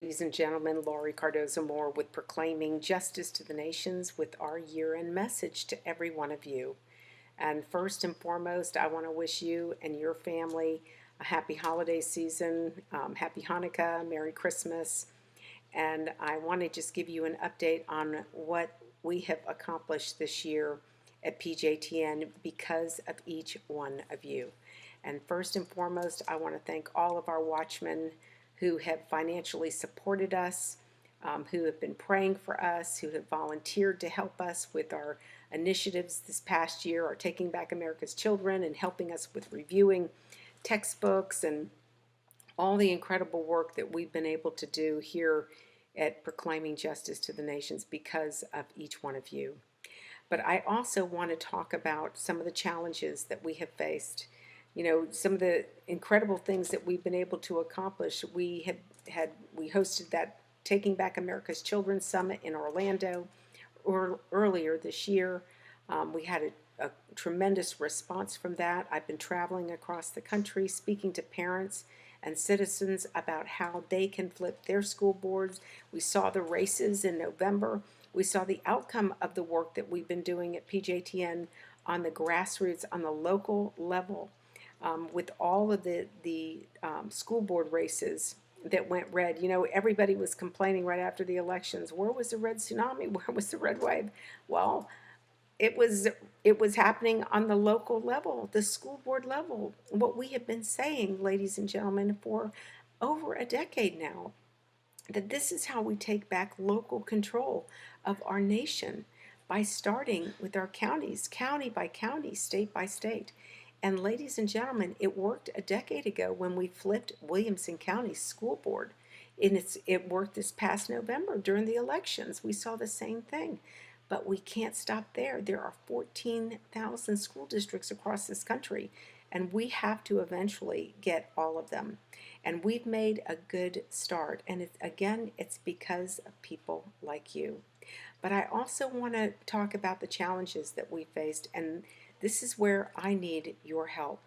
Ladies and gentlemen, Laurie Cardozo-Moore with Proclaiming Justice to the Nations with our year-end message to every one of you. And first and foremost, I want to wish you and your family a happy holiday season, happy Hanukkah, Merry Christmas. And I want to just give you an update on what we have accomplished this year at PJTN because of each one of you. And first and foremost, I want to thank all of our watchmen who have financially supported us, who have been praying for us, who have volunteered to help us with our initiatives this past year, our Taking Back America's Children, and helping us with reviewing textbooks and all the incredible work that we've been able to do here at Proclaiming Justice to the Nations because of each one of you. But I also want to talk about some of the challenges that we have faced. You know, some of the incredible things that we've been able to accomplish. We hosted that Taking Back America's Children Summit in Orlando earlier this year. We had a tremendous response from that. I've been traveling across the country speaking to parents and citizens about how they can flip their school boards. We saw the races in November. We saw the outcome of the work that we've been doing at PJTN on the grassroots, on the local level, with all of the school board races that went red. You know, everybody was complaining right after the elections, where was the red tsunami? Where was the red wave? Well, it was happening on the local level, the school board level. What we have been saying, ladies and gentlemen, for over a decade now, that this is how we take back local control of our nation, by starting with our counties, county by county, state by state. And ladies and gentlemen, it worked a decade ago when we flipped Williamson County School Board. And it worked this past November during the elections. We saw the same thing. But we can't stop there. There are 14,000 school districts across this country, and we have to eventually get all of them. And we've made a good start. And it's because of people like you. But I also want to talk about the challenges that we faced, and this is where I need your help.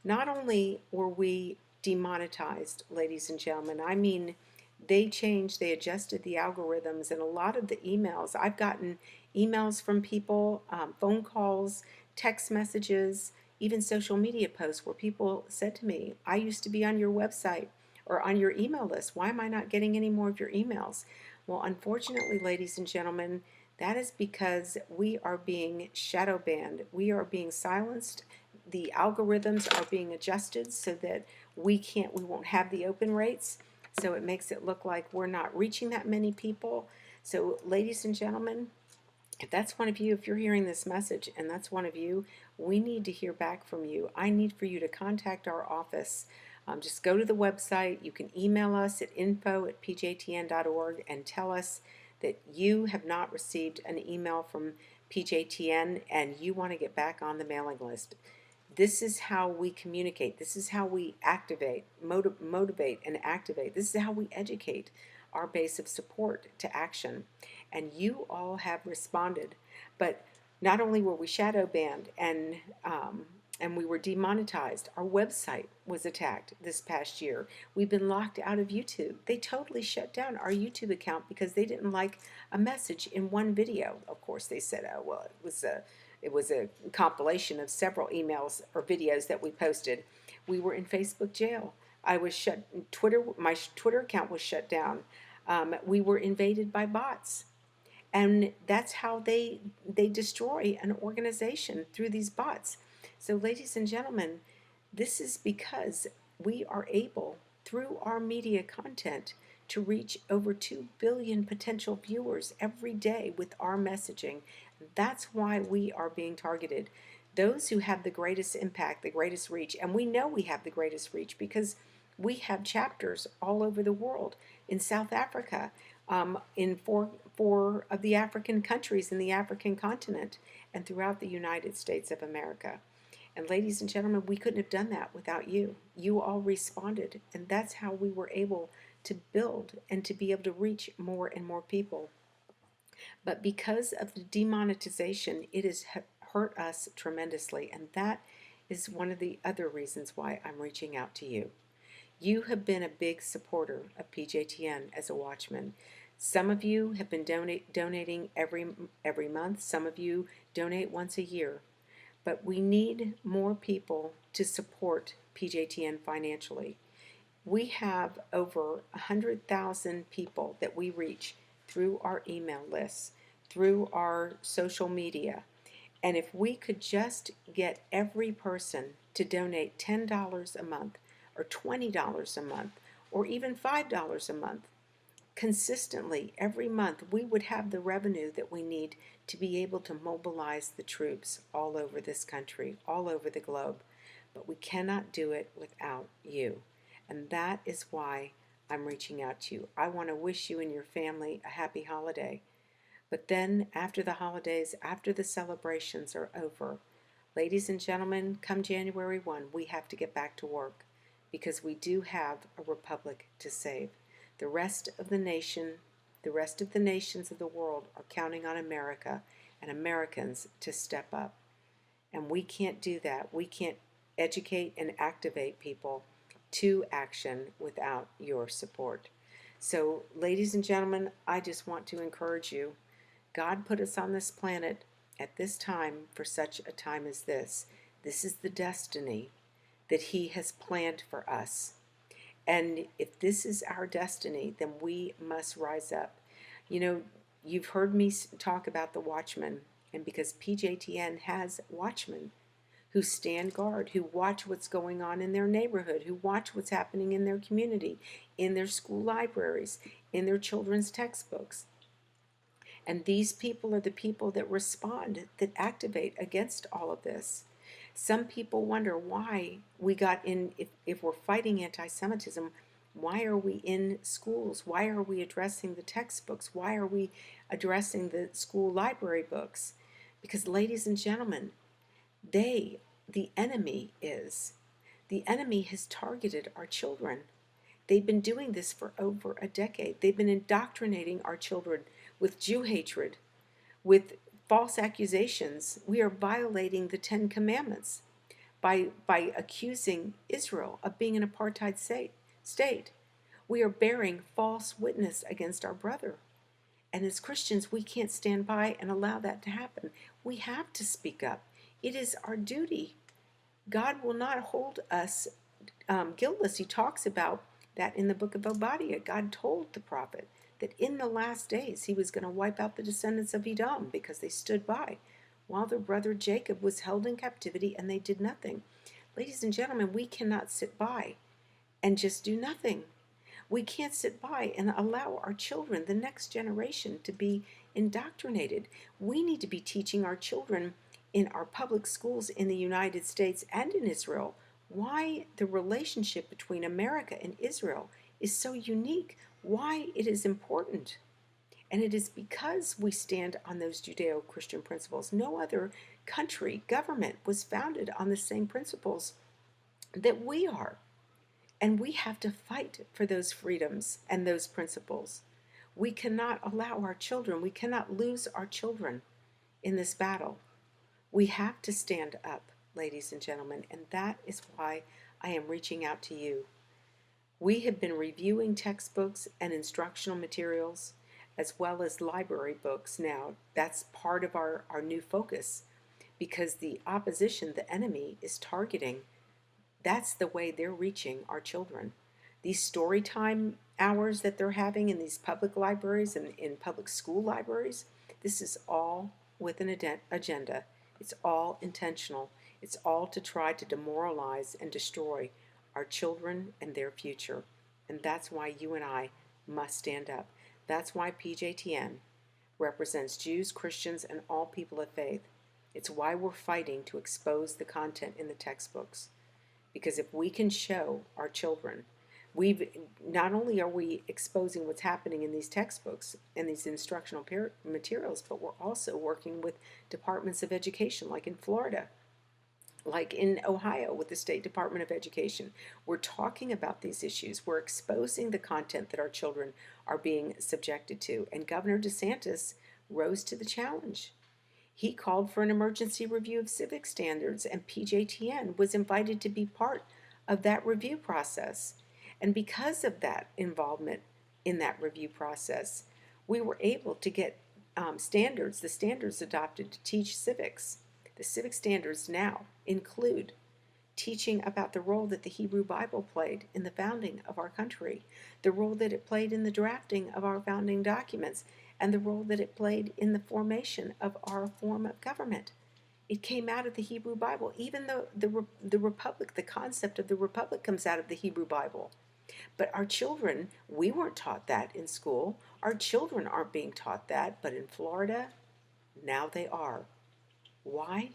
Not only were we demonetized, ladies and gentlemen, I mean, they adjusted the algorithms, and a lot of the emails, I've gotten emails from people, phone calls, text messages, even social media posts where people said to me, I used to be on your website or on your email list. Why am I not getting any more of your emails? Well, unfortunately, ladies and gentlemen, that is because we are being shadow banned. We are being silenced. The algorithms are being adjusted so that we won't have the open rates. So it makes it look like we're not reaching that many people. So ladies and gentlemen, if that's one of you, if you're hearing this message and that's one of you, we need to hear back from you. I need for you to contact our office. Just go to the website. You can email us at info@pjtn.org and tell us that you have not received an email from PJTN and you want to get back on the mailing list. This is how we communicate. This is how we activate, motivate, and activate. This is how we educate our base of support to action. And you all have responded. But not only were we shadow banned and we were demonetized, our website was attacked this past year. We've been locked out of YouTube. They totally shut down our YouTube account because they didn't like a message in one video. Of course, they said, oh, well, it was a compilation of several emails or videos that we posted. We were in Facebook jail. I was shut. My Twitter account was shut down. We were invaded by bots, and that's how they destroy an organization, through these bots. So, ladies and gentlemen, this is because we are able, through our media content, to reach over 2 billion potential viewers every day with our messaging. That's why we are being targeted. Those who have the greatest impact, the greatest reach, and we know we have the greatest reach because we have chapters all over the world. In South Africa, in four of the African countries in the African continent, and throughout the United States of America. And ladies and gentlemen, we couldn't have done that without you. You all responded, and that's how we were able to build and to be able to reach more and more people. But because of the demonetization, it has hurt us tremendously, and that is one of the other reasons why I'm reaching out to you. You have been a big supporter of PJTN as a watchman. Some of you have been donating every month. Some of you donate once a year. But we need more people to support PJTN financially. We have over 100,000 people that we reach through our email lists, through our social media. And if we could just get every person to donate $10 a month, or $20 a month, or even $5 a month, consistently every month, we would have the revenue that we need to be able to mobilize the troops all over this country, all over the globe. But we cannot do it without you. And that is why I'm reaching out to you. I want to wish you and your family a happy holiday. But then, after the holidays, after the celebrations are over, ladies and gentlemen, come January 1, we have to get back to work because we do have a republic to save. The rest of the nations of the world are counting on America and Americans to step up. And we can't do that. We can't educate and activate people to action without your support. So, ladies and gentlemen, I just want to encourage you. God put us on this planet at this time for such a time as this. This is the destiny that He has planned for us. And if this is our destiny, then we must rise up. You know, you've heard me talk about the watchmen, and because PJTN has watchmen who stand guard, who watch what's going on in their neighborhood, who watch what's happening in their community, in their school libraries, in their children's textbooks. And these people are the people that respond, that activate against all of this. Some people wonder why we got in, if we're fighting anti-Semitism, why are we in schools? Why are we addressing the textbooks? Why are we addressing the school library books? Because, ladies and gentlemen, the enemy has targeted our children. They've been doing this for over a decade. They've been indoctrinating our children with Jew hatred, with false accusations. We are violating the Ten Commandments by accusing Israel of being an apartheid state. We are bearing false witness against our brother. And as Christians, we can't stand by and allow that to happen. We have to speak up. It is our duty. God will not hold us guiltless. He talks about that in the book of Obadiah. God told the prophet that in the last days He was going to wipe out the descendants of Edom because they stood by while their brother Jacob was held in captivity and they did nothing. Ladies and gentlemen, we cannot sit by and just do nothing. We can't sit by and allow our children, the next generation, to be indoctrinated. We need to be teaching our children in our public schools in the United States and in Israel why the relationship between America and Israel is so unique, why it is important. And it is because we stand on those Judeo-Christian principles. No other country, government was founded on the same principles that we are. And we have to fight for those freedoms and those principles. We cannot allow our children, we cannot lose our children in this battle. We have to stand up, ladies and gentlemen, and that is why I am reaching out to you. We have been reviewing textbooks and instructional materials as well as library books now. That's part of our new focus because the opposition, the enemy, is targeting. That's the way they're reaching our children. These story time hours that they're having in these public libraries and in public school libraries, this is all with an agenda. It's all intentional. It's all to try to demoralize and destroy our children and their future. And that's why you and I must stand up. That's why PJTN represents Jews, Christians, and all people of faith. It's why we're fighting to expose the content in the textbooks. Because if we can show our children, not only are we exposing what's happening in these textbooks and these instructional materials, but we're also working with departments of education, like in Florida, like in Ohio with the State Department of Education. We're talking about these issues. We're exposing the content that our children are being subjected to. And Governor DeSantis rose to the challenge. He called for an emergency review of civic standards, and PJTN was invited to be part of that review process. And because of that involvement in that review process, we were able to get the standards adopted to teach civics. The civic standards now include teaching about the role that the Hebrew Bible played in the founding of our country, the role that it played in the drafting of our founding documents, and the role that it played in the formation of our form of government. It came out of the Hebrew Bible. Even though the republic, the concept of the republic comes out of the Hebrew Bible. But our children, we weren't taught that in school. Our children aren't being taught that, but in Florida, now they are. Why?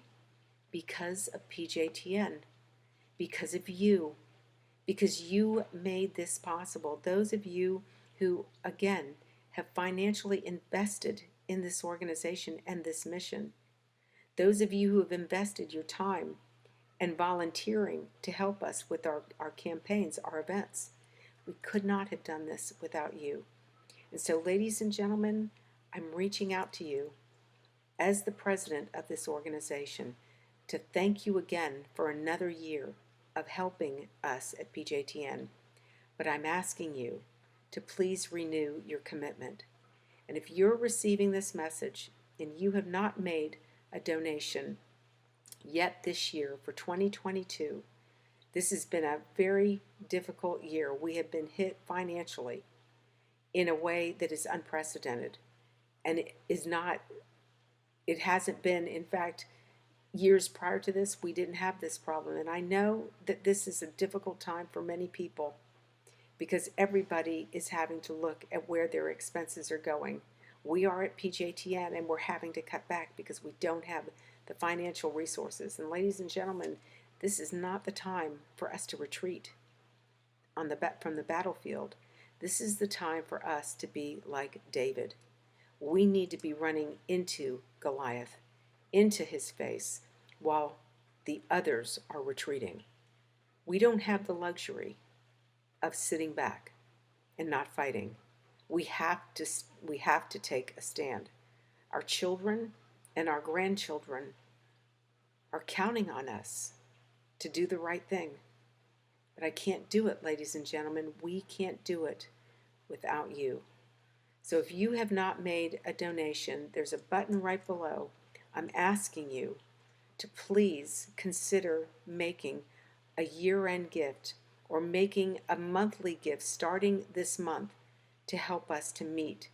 Because of PJTN. Because of you. Because you made this possible. Those of you who, again, have financially invested in this organization and this mission. Those of you who have invested your time and volunteering to help us with our campaigns, our events. We could not have done this without you. And so, ladies and gentlemen, I'm reaching out to you as the president of this organization to thank you again for another year of helping us at PJTN. But I'm asking you to please renew your commitment. And if you're receiving this message and you have not made a donation yet this year for 2022, this has been a very difficult year. We have been hit financially in a way that is unprecedented. And it hasn't been, in fact, years prior to this, we didn't have this problem. And I know that this is a difficult time for many people because everybody is having to look at where their expenses are going. We are at PJTN and we're having to cut back because we don't have the financial resources. And ladies and gentlemen, this is not the time for us to retreat from the battlefield. This is the time for us to be like David. We need to be running into Goliath, into his face, while the others are retreating. We don't have the luxury of sitting back and not fighting. We have to take a stand. Our children and our grandchildren are counting on us to do the right thing. But I can't do it, ladies and gentlemen. We can't do it without you. So if you have not made a donation, there's a button right below. I'm asking you to please consider making a year-end gift or making a monthly gift starting this month to help us to meet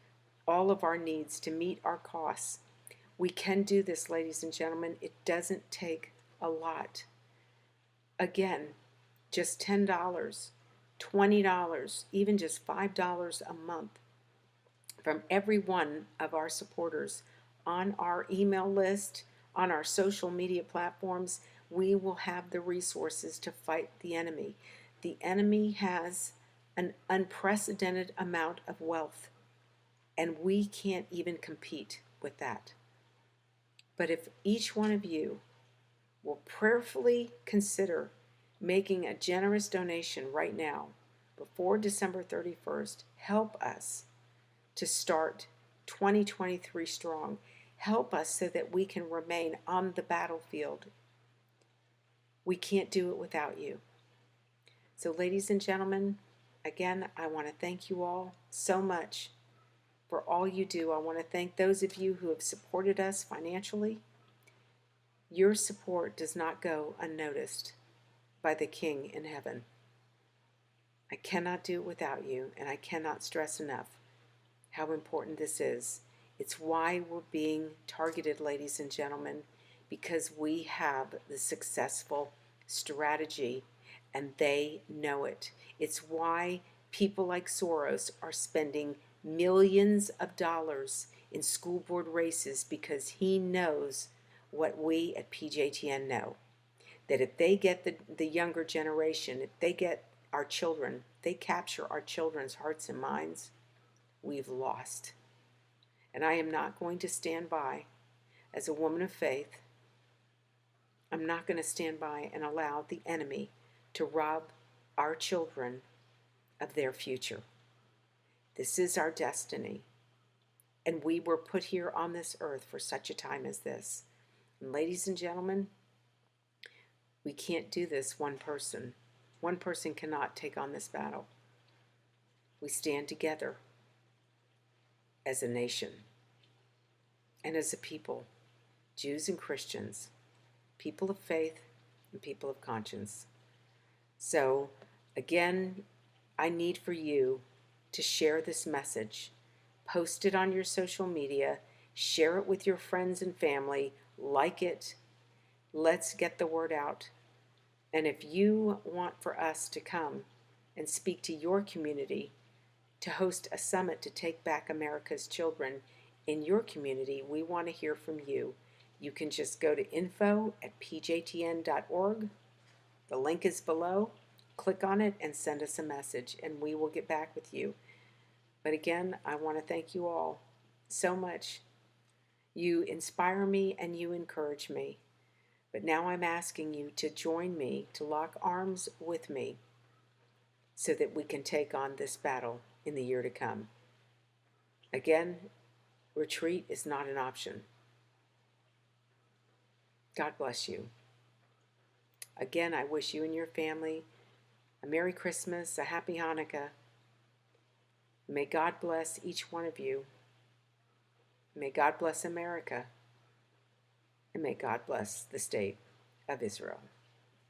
all of our needs, to meet our costs. We can do this, ladies and gentlemen. It doesn't take a lot. Again, just $10, $20, even just $5 a month from every one of our supporters on our email list, on our social media platforms. We will have the resources to fight the enemy. The enemy has an unprecedented amount of wealth, and we can't even compete with that. But if each one of you will prayerfully consider making a generous donation right now, before December 31st, help us to start 2023 strong. Help us so that we can remain on the battlefield. We can't do it without you. So, ladies and gentlemen, again, I want to thank you all so much for all you do. I want to thank those of you who have supported us financially. Your support does not go unnoticed by the King in heaven. I cannot do it without you, and I cannot stress enough how important this is. It's why we're being targeted, ladies and gentlemen, because we have the successful strategy and they know it. It's why people like Soros are spending millions of dollars in school board races, because he knows what we at PJTN know. That if they get the younger generation, if they get our children, they capture our children's hearts and minds, we've lost. And I am not going to stand by as a woman of faith. I'm not going to stand by and allow the enemy to rob our children of their future. This is our destiny. And we were put here on this earth for such a time as this. And ladies and gentlemen, we can't do this one person. One person cannot take on this battle. we stand together as a nation and as a people, Jews and Christians, people of faith and people of conscience. So, again, I need for you to share this message. Post it on your social media, share it with your friends and family, like it. Let's get the word out. And if you want for us to come and speak to your community, to host a summit to take back America's children in your community, we want to hear from you. You can just go to info@pjtn.org. The link is below. Click on it and send us a message, and we will get back with you. But again, I want to thank you all so much. You inspire me and you encourage me. But now I'm asking you to join me, to lock arms with me, so that we can take on this battle in the year to come. Again, retreat is not an option. God bless you. Again, I wish you and your family a Merry Christmas, a Happy Hanukkah. May God bless each one of you. May God bless America. And may God bless the state of Israel.